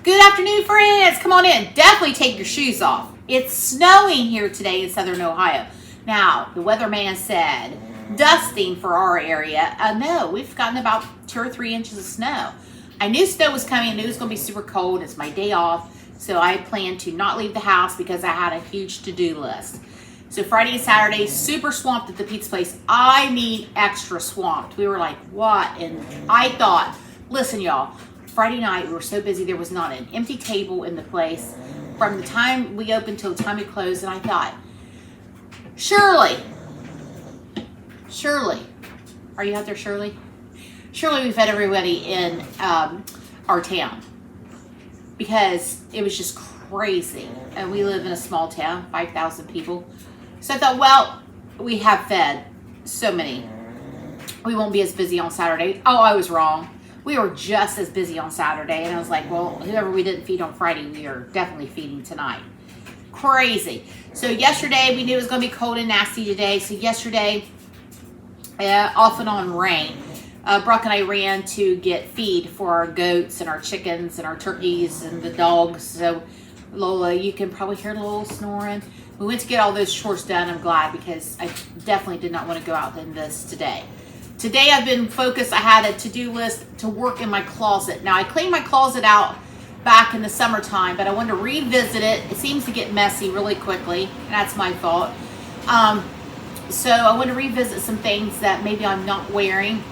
Good afternoon, friends. Come on in. Definitely take your shoes off. It's snowing here today in southern Ohio. Now, the weatherman said dusting for our area. No, we've gotten about 2 or 3 inches of snow. I knew snow was coming. I knew it was going to be super cold. It's my day off. So I planned to not leave the house because I had a huge to-do list. So Friday and Saturday, super swamped at the pizza place. I mean, extra swamped. We were like, what? And I thought, listen, y'all, Friday night, we were so busy, there was not an empty table in the place from the time we opened till the time we closed. And I thought, Shirley, are you out there, Shirley? Surely we fed everybody in our town because it was just crazy. And we live in a small town, 5,000 people. So I thought, well, we have fed so many. We won't be as busy on Saturday. Oh, I was wrong. We were just as busy on Saturday. And I was like, well, whoever we didn't feed on Friday, we are definitely feeding tonight. Crazy. So yesterday, we knew it was going to be cold and nasty today. So yesterday, off and on rain. Brock and I ran to get feed for our goats and our chickens and our turkeys and the dogs. So Lola, you can probably hear Lola snoring. We went to get all those chores done. I'm glad because I definitely did not want to go out in this today. Today I've been focused. I had a to-do list to work in my closet. Now I cleaned my closet out back in the summertime, but I wanted to revisit it. It seems to get messy really quickly, and that's my fault. So I want to revisit some things that maybe I'm not wearing.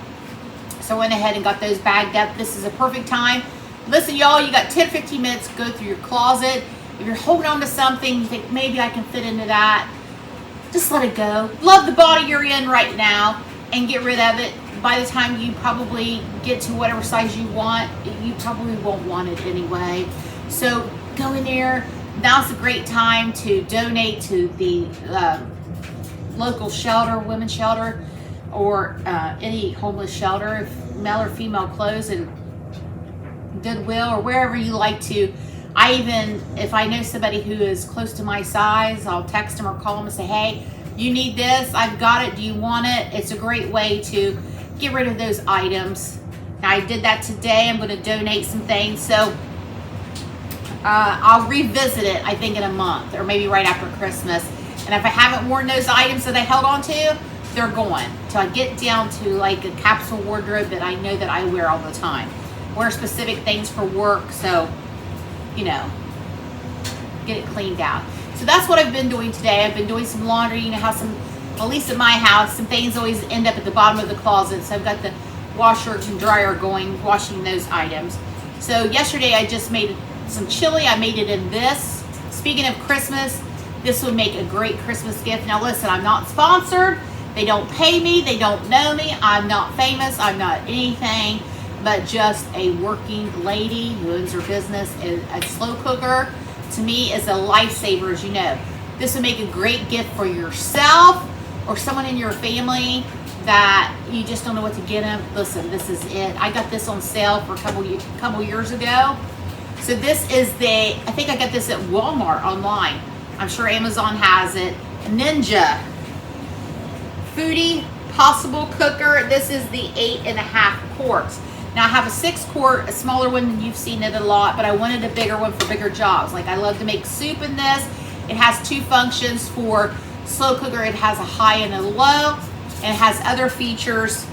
So I went ahead and got those bagged up. This is a perfect time. Listen, y'all, you got 10-15 minutes to go through your closet. If you're holding on to something, you think maybe I can fit into that, just let it go. Love the body you're in right now and get rid of it. By the time you probably get to whatever size you want, you probably won't want it anyway. So go in there. Now's a great time to donate to the local shelter, women's shelter, or any homeless shelter, if male or female clothes, and Goodwill or wherever you like to. I even, if I know somebody who is close to my size, I'll text them or call them and say, hey, you need this, I've got it, do you want it? It's a great way to get rid of those items. Now, I did that today. I'm going to donate some things, so I'll revisit it, I think, in a month or maybe right after Christmas. And if I haven't worn those items that I held on to, they're gone. So I get down to like a capsule wardrobe that I know that I wear all the time. Wear specific things for work, so, you know, get it cleaned out. So that's what I've been doing today. I've been doing some laundry. You know how some, at least at my house, some things always end up at the bottom of the closet. So I've got the washer and dryer going, washing those items. So yesterday I just made some chili. I made it in this. Speaking of Christmas, this would make a great Christmas gift. Now listen, I'm not sponsored. They don't pay me. They don't know me. I'm not famous. I'm not anything but just a working lady who owns her business. A slow cooker, to me, is a lifesaver, as you know. This would make a great gift for yourself or someone in your family that you just don't know what to get them. Listen, this is it. I got this on sale for a couple years ago. So this is I think I got this at Walmart online. I'm sure Amazon has it. Ninja Foodie Possible Cooker. This is the 8.5 quarts. Now I have a 6 quart, a smaller one, and you've seen it a lot, but I wanted a bigger one for bigger jobs. Like I love to make soup in this. It has 2 functions for slow cooker. It has a high and a low, and it has other features,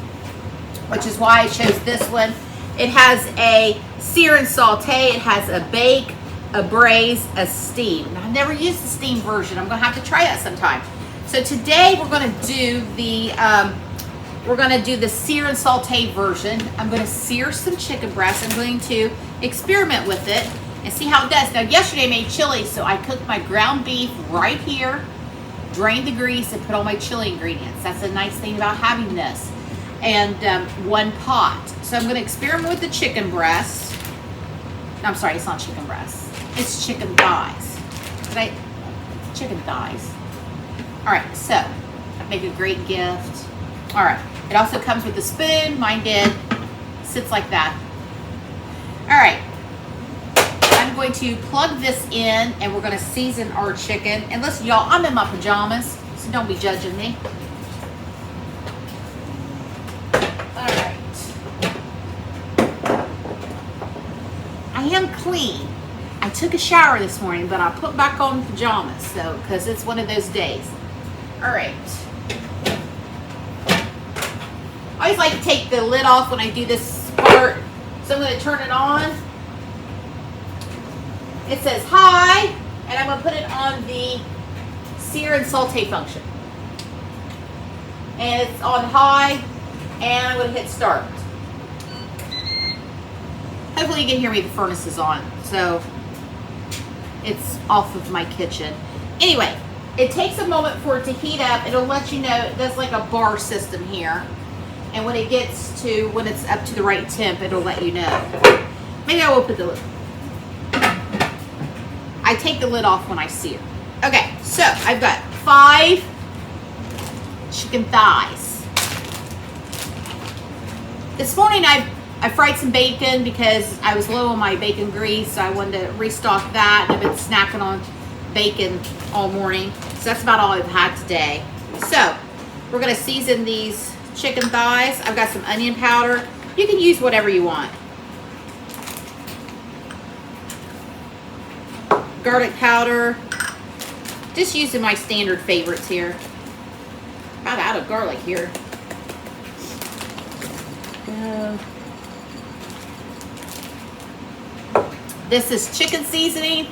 which is why I chose this one. It has a sear and saute. It has a bake, a braise, a steam. Now, I've never used the steam version. I'm gonna have to try that sometime. So today we're gonna do the sear and saute version. I'm going to sear some chicken breast. I'm going to experiment with it and see how it does. Now, yesterday I made chili, so I cooked my ground beef right here, drained the grease, and put all my chili ingredients. That's a nice thing about having this. And 1 pot. So I'm going to experiment with the chicken breast. I'm sorry, it's not chicken breast. It's chicken thighs. Chicken thighs. All right, so make a great gift. All right. It also comes with a spoon. Mine did. Sits like that. All right. I'm going to plug this in, and we're going to season our chicken. And listen, y'all, I'm in my pajamas, so don't be judging me. All right. I am clean. I took a shower this morning, but I put back on pajamas, so because it's one of those days. All right. I always like to take the lid off when I do this part, so I'm going to turn it on. It says hi, and I'm going to put it on the sear and saute function. And it's on high, and I'm going to hit start. Hopefully you can hear me, the furnace is on, so it's off of my kitchen. Anyway, it takes a moment for it to heat up. It'll let you know, it does like a bar system here. And when it gets to, when it's up to the right temp, it'll let you know. Maybe I will put the lid. I take the lid off when I see it. Okay, so I've got 5 chicken thighs. This morning I fried some bacon because I was low on my bacon grease. So I wanted to restock that. I've been snacking on bacon all morning. So that's about all I've had today. So we're going to season these chicken thighs. I've got some onion powder. You can use whatever you want. Garlic powder. Just using my standard favorites here. About out of garlic here. This is chicken seasoning,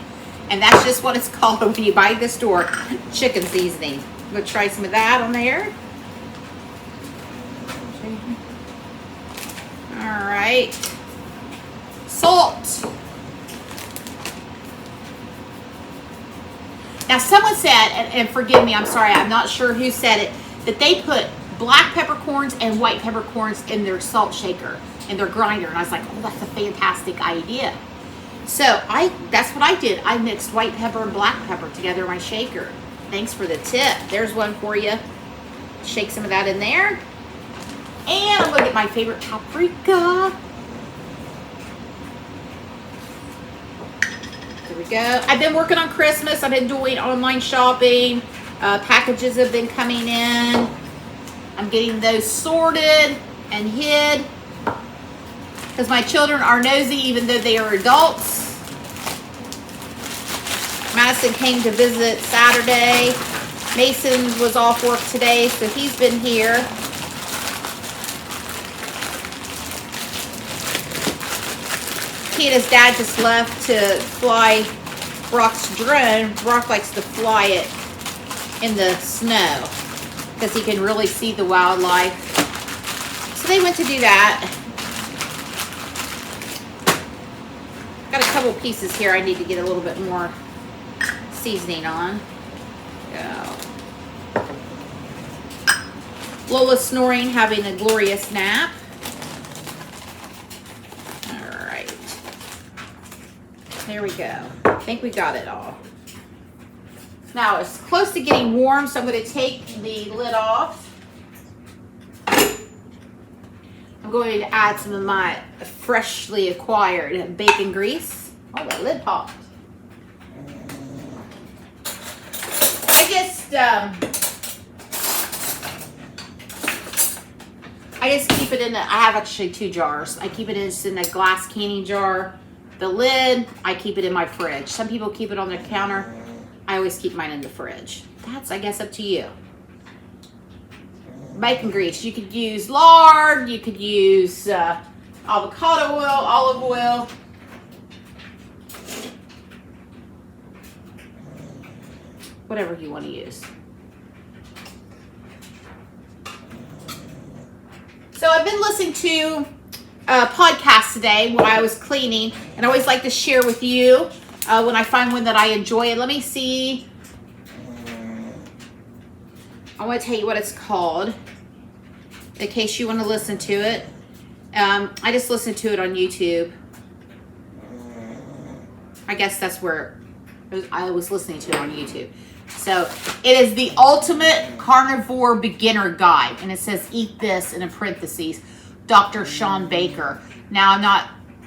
and that's just what it's called when you buy the store. Chicken seasoning. I'm going to try some of that on there. Alright. Salt. Now someone said, and forgive me, I'm sorry, I'm not sure who said it, that they put black peppercorns and white peppercorns in their salt shaker, in their grinder. And I was like, oh, that's a fantastic idea. So that's what I did. I mixed white pepper and black pepper together in my shaker. Thanks for the tip. There's one for you. Shake some of that in there. And I'm going to get my favorite paprika. There we go. I've been working on Christmas. I've been doing online shopping. Packages have been coming in. I'm getting those sorted and hid. Because my children are nosy even though they are adults. Madison came to visit Saturday. Mason was off work today, so he's been here. He and his dad just left to fly Brock's drone. Brock likes to fly it in the snow because he can really see the wildlife. So they went to do that. Got a couple pieces here I need to get a little bit more seasoning on. Go. Lola's snoring, having a glorious nap. All right. There we go. I think we got it all. Now it's close to getting warm, so I'm going to take the lid off. I'm going to add some of my freshly acquired bacon grease. Oh, the lid popped. I just keep it in I have actually 2 jars. I keep it in a glass canning jar. The lid, I keep it in my fridge. Some people keep it on their counter. I always keep mine in the fridge. That's, I guess, up to you. Bacon grease. You could use lard. You could use avocado oil, olive oil. Whatever you want to use. So I've been listening to a podcast today while I was cleaning, and I always like to share with you when I find one that I enjoy. And let me see. I want to tell you what it's called in case you want to listen to it. I just listened to it on YouTube. I guess that's where I was listening to it on YouTube. So it is the ultimate carnivore beginner guide, and it says eat this, and in parentheses, Dr. Sean Baker. Now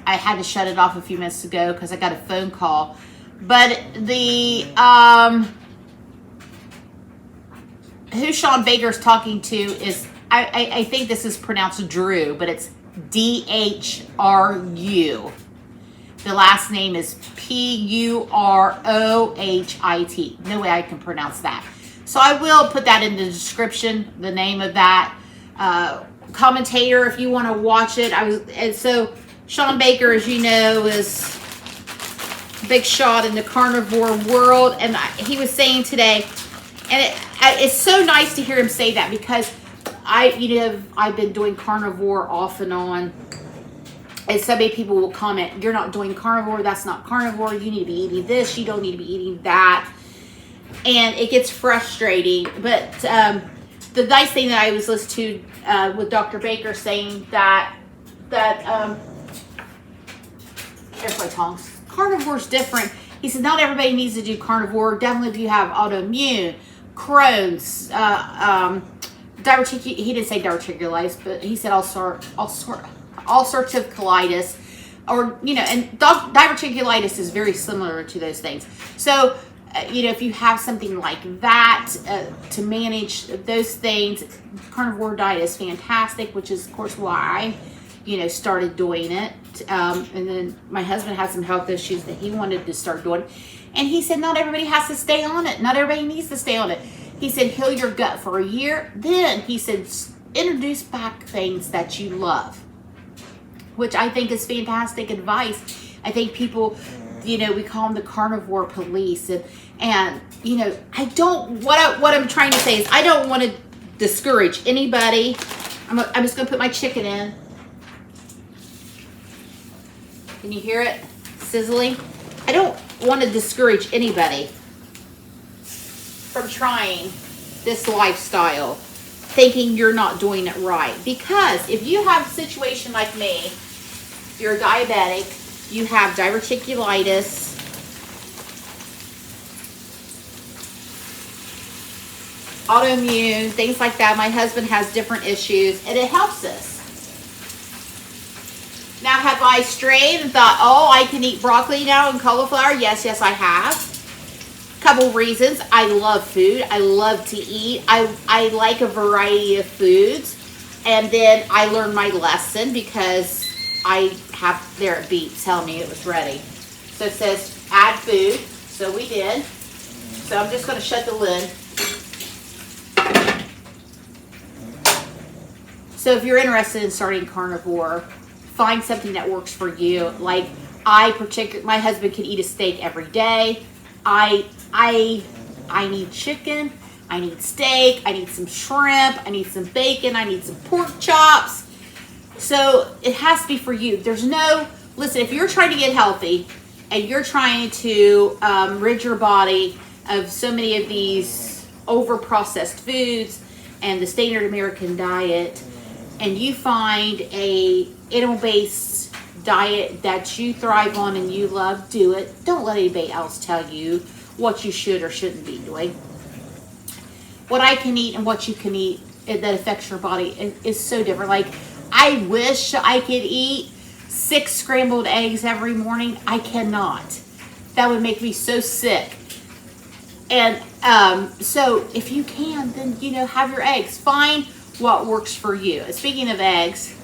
I had to shut it off a few minutes ago because I got a phone call, but the who Sean Baker's talking to is I think this is pronounced Drew, but it's DHRU. The last name is Purohit. No way I can pronounce that. So I will put that in the description, the name of that commentator, if you want to watch it. And so Sean Baker, as you know, is a big shot in the carnivore world. And he was saying today, and it's so nice to hear him say that, because I've been doing carnivore off and on. And so many people will comment, you're not doing carnivore, that's not carnivore, you need to be eating this, you don't need to be eating that. And it gets frustrating. But the nice thing that I was listening to with Dr. Baker saying that there's my tongs. Carnivore's different. He said not everybody needs to do carnivore. Definitely if you have autoimmune, Crohn's, diverticulitis. He didn't say diverticulitis, but he said all sorts of colitis, or and diverticulitis is very similar to those things. So if you have something like that, to manage those things, carnivore diet is fantastic, which is of course why I started doing it. And then my husband had some health issues that he wanted to start doing, and he said not everybody has to stay on it, not everybody needs to stay on it. He said heal your gut for a year, then he said introduce back things that you love, which I think is fantastic advice. I think people, we call them the carnivore police, and I don't. What I'm trying to say is I don't want to discourage anybody. I'm just gonna put my chicken in. Can you hear it sizzling? I don't want to discourage anybody from trying this lifestyle, thinking you're not doing it right. Because if you have a situation like me, you're a diabetic, you have diverticulitis, autoimmune, things like that. My husband has different issues, and it helps us. Now, have I strayed and thought, oh, I can eat broccoli now and cauliflower? Yes, I have. Couple reasons. I love food. I love to eat. I like a variety of foods. And then I learned my lesson because I have there at Beats telling me it was ready. So it says add food. So we did. So I'm just going to shut the lid. So if you're interested in starting carnivore, find something that works for you. Like my husband can eat a steak every day. I need chicken, I need steak, I need some shrimp, I need some bacon, I need some pork chops. So it has to be for you. Listen, if you're trying to get healthy and you're trying to rid your body of so many of these over-processed foods and the standard American diet, and you find a animal-based diet that you thrive on and you love, do it. Don't let anybody else tell you what you should or shouldn't be doing. What I can eat and what you can eat that affects your body is so different. Like, I wish I could eat 6 scrambled eggs every morning. I cannot. That would make me so sick. And so if you can, then have your eggs. Find what works for you. And speaking of eggs,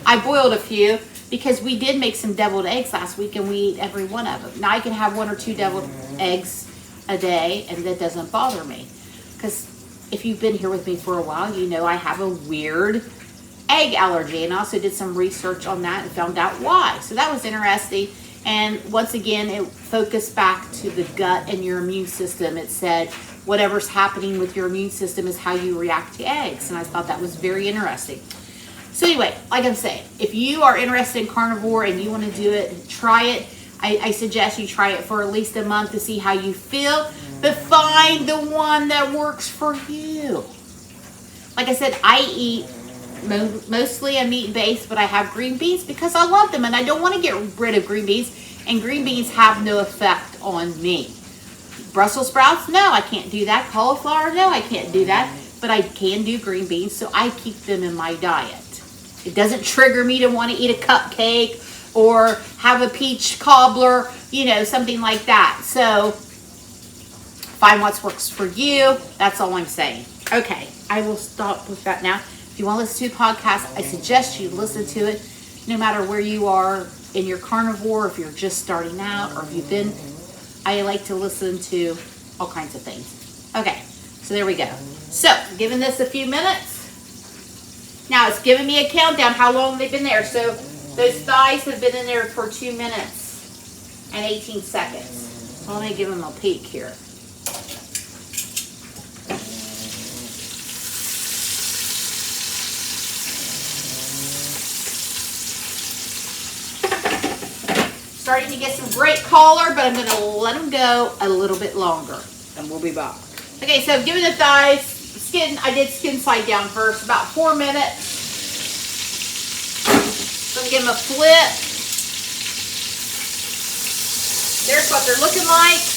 I boiled a few because we did make some deviled eggs last week and we eat every one of them. Now I can have 1 or 2 deviled eggs a day and that doesn't bother me. Because if you've been here with me for a while, I have a weird egg allergy, and I also did some research on that and found out why. So that was interesting. And once again, it focused back to the gut and your immune system. It said whatever's happening with your immune system is how you react to eggs. And I thought that was very interesting. So anyway, like I'm saying, if you are interested in carnivore and you want to do it, try it. I suggest you try it for at least a month to see how you feel. But find the one that works for you. Like I said, I eat mostly a meat-based, but I have green beans because I love them and I don't want to get rid of green beans, and green beans have no effect on me. Brussels sprouts, no, I can't do that. Cauliflower, no, I can't do that, but I can do green beans, so I keep them in my diet. It doesn't trigger me to want to eat a cupcake or have a peach cobbler, something like that. So find what works for you. That's all I'm saying. Okay, I will stop with that now. If you want to listen to a podcast, I suggest you listen to it no matter where you are in your carnivore, if you're just starting out, or if you've been, I like to listen to all kinds of things. Okay, so there we go. So, giving this a few minutes. Now it's giving me a countdown how long they've been there. So those thighs have been in there for 2 minutes and 18 seconds. So let me give them a peek here. Starting to get some great color, but I'm going to let them go a little bit longer, and we'll be back. Okay, so giving the thighs, skin, I did skin side down first, about 4 minutes. So I'm going to give them a flip. There's what they're looking like.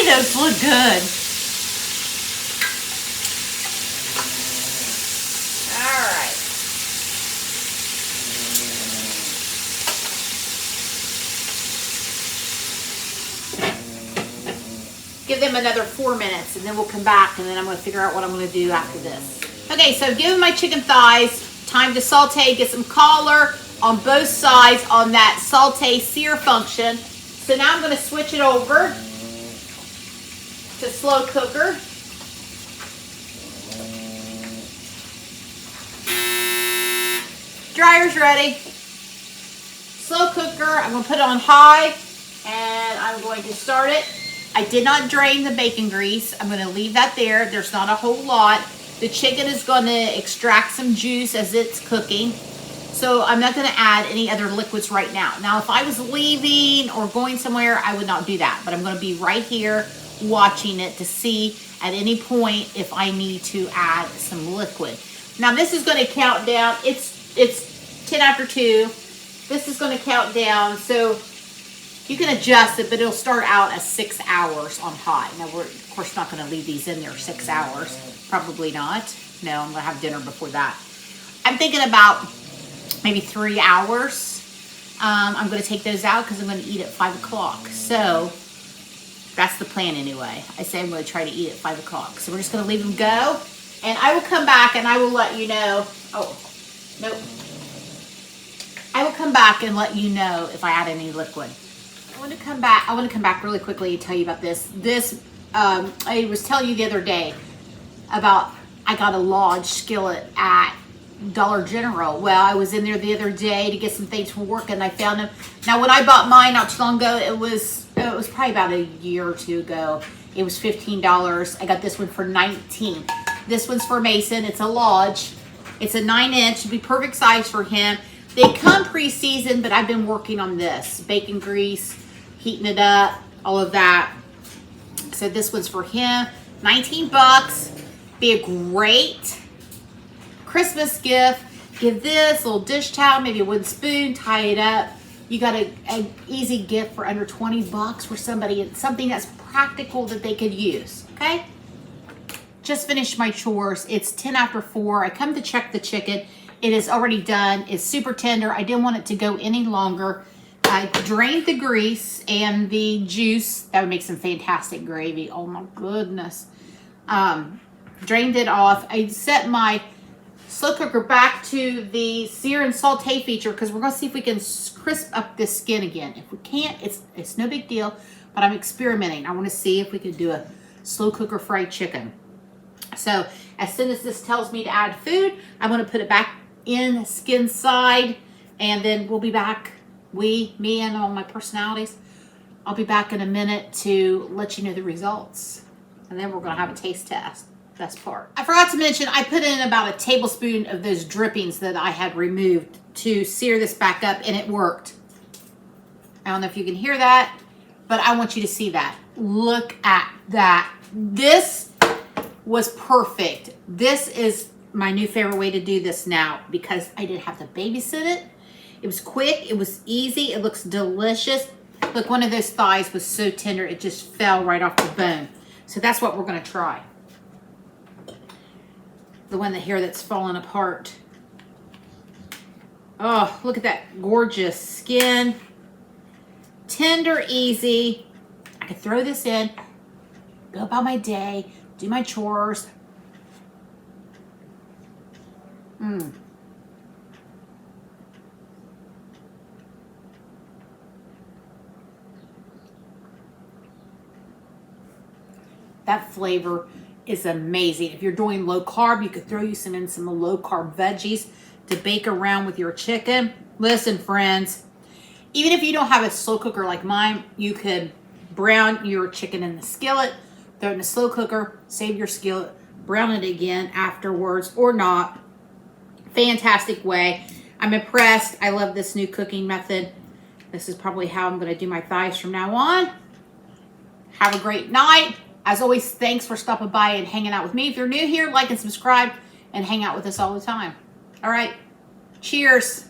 Those look good. All right. Give them another 4 minutes, and then we'll come back, and then I'm going to figure out what I'm going to do after this. Okay, so give my chicken thighs time to saute, get some color on both sides on that saute sear function. So now I'm going to switch it over to slow cooker. Dryer's ready. Slow cooker, I'm going to put it on high, and I'm going to start it. I did not drain the bacon grease. I'm going to leave that there. There's not a whole lot. The chicken is going to extract some juice as it's cooking. So I'm not going to add any other liquids right now. Now, if I was leaving or going somewhere, I would not do that. But I'm going to be right here watching it to see at any point if I need to add some liquid. Now this is going to count down. It's 10 after 2. This is going to count down, so you can adjust it, but it'll start out at 6 hours on high. Now we're of course not going to leave these in there 6 hours. Probably not. No, I'm going to have dinner before that. I'm thinking about maybe 3 hours. I'm going to take those out because I'm going to eat at 5 o'clock. So that's the plan anyway. I say I'm going to try to eat at 5 o'clock. So we're just going to leave them go. And I will come back and I will let you know. Oh, nope. I will come back and let you know if I add any liquid. I want to come back really quickly and tell you about this. I was telling you the other day about I got a Lodge skillet at Dollar General. Well, I was in there the other day to get some things from work, and I found them. Now, when I bought mine not too long ago, it was probably about a year or two ago. It was $15. I got this one for $19. This one's for Mason. It's a Lodge. It's a 9-inch. It'd be perfect size for him. They come pre-seasoned, but I've been working on this. Bacon grease, heating it up, all of that. So this one's for him. 19 bucks. Be a great Christmas gift. Give this a little dish towel, maybe a wooden spoon, tie it up. You got an easy gift for under 20 bucks for somebody, something that's practical that they could use, okay? Just finished my chores. It's 10 after 4. I come to check the chicken. It is already done. It's super tender. I didn't want it to go any longer. I drained the grease and the juice. That would make some fantastic gravy. Oh my goodness. Drained it off. I set my slow cooker back to the sear and saute feature because we're going to see if we can crisp up this skin again. If we can't, it's no big deal, but I'm experimenting. I want to see if we can do a slow cooker fried chicken. So as soon as this tells me to add food, I'm going to put it back in skin side, and then we'll be back. Me and all my personalities. I'll be back in a minute to let you know the results. And then we're going to have a taste test. Best part. I forgot to mention, I put in about a tablespoon of those drippings that I had removed to sear this back up, and it worked. I don't know if you can hear that, but I want you to see that. Look at that. This was perfect. This is my new favorite way to do this now because I didn't have to babysit it. It was quick. It was easy. It looks delicious. Look, one of those thighs was so tender, it just fell right off the bone. So that's what we're going to try. The one here that's fallen apart. Oh, look at that gorgeous skin. Tender, easy. I could throw this in, go about my day, do my chores. That flavor is amazing. If you're doing low carb, you could throw you in some low carb veggies to bake around with your chicken. Listen, friends, even if you don't have a slow cooker like mine, you could brown your chicken in the skillet, throw it in a slow cooker, save your skillet, brown it again afterwards or not. Fantastic way. I'm impressed. I love this new cooking method. This is probably how I'm going to do my thighs from now on. Have a great night. As always, thanks for stopping by and hanging out with me. If you're new here, like and subscribe and hang out with us all the time. All right. Cheers.